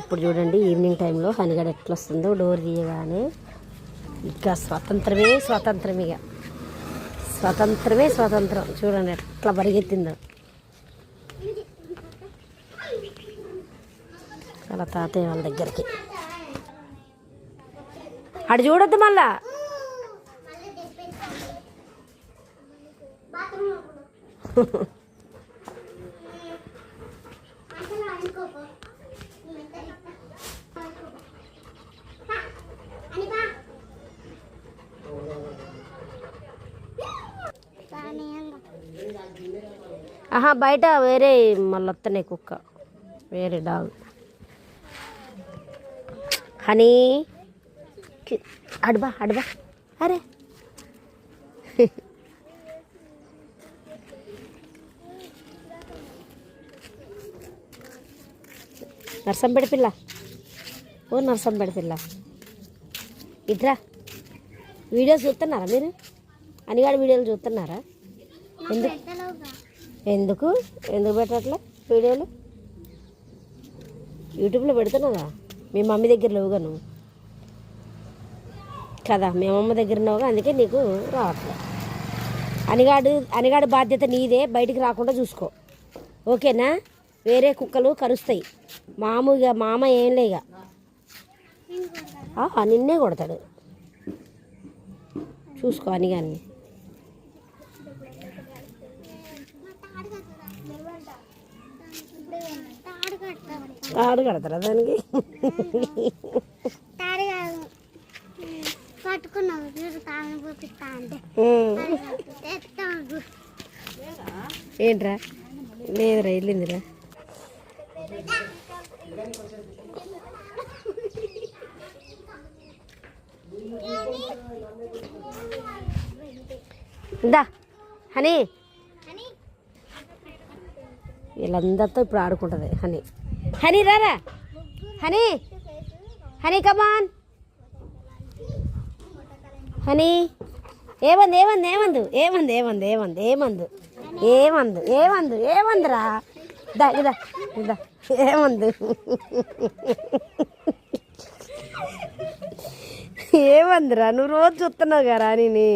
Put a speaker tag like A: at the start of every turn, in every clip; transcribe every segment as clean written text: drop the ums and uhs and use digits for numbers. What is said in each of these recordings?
A: ఇప్పుడు చూడండి ఈవినింగ్ టైంలో హనీగడ ఎట్లా వస్తుందో డోర్ తీయగానే ఇక స్వతంత్రమే స్వతంత్రం, ఇక స్వతంత్రమే స్వతంత్రం. చూడండి ఎట్లా పరిగెత్తిందో. అలా తాతయ్య వాళ్ళ దగ్గరికి అటు చూడొద్దు మళ్ళా. ఆహా బయట వేరే మళ్ళీ వస్తున్నాయి కుక్క, వేరే డాగ్. హనీ అడుబా అడుబా. అరే నర్సంపేట పిల్ల, ఓ నర్సంపేట పిల్ల ఇట్రా. వీడియోస్ చూస్తున్నారా మీరు? అనిగాడి వీడియోలు చూస్తున్నారా? ఎందుకు ఎందుకు ఎందుకు పెట్టట్లే వీడియోలు? యూట్యూబ్లో పెడుతున్నావా? మీ మమ్మీ దగ్గర లేవుగా నువ్వు కదా, మీ అమ్మమ్మ దగ్గర ఉన్నావుగా, అందుకే నీకు రావట్లేదు. అనిగాడు బాధ్యత నీదే, బయటికి రాకుండా చూసుకో, ఓకేనా? వేరే కుక్కలు కరుస్తాయి. మామ ఏం లేగా, నిన్నే కొడతాడు, చూసుకో అనిగాన్ని. తాడు కడతారా దానికి? ఏంట్రా? లేదురా, వెళ్ళిందిరా. ఇందా హనీ, వీళ్ళందరితో ఇప్పుడు ఆడుకుంటుంది హనీ. హనీ రారా, హనీ హనీ కమాన్. హనీ ఏమంది ఏమంది ఏమందు ఏమంది ఏమంది ఏమంది ఏమందు ఏమందు ఏమందు ఏమందిరా? ఇదా ఇదా ఇదా ఏమందు ఏమందిరా? నువ్వు రోజు చూస్తున్నావు కదా రాణిని.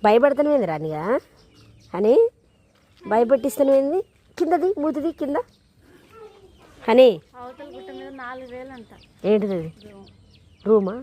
A: భయపడుతున్నాయింది రానిగా అని, భయపెట్టిస్తున్నాయింది. కిందది మూతిది కింద. హనీ ఏంటిది? రూమా?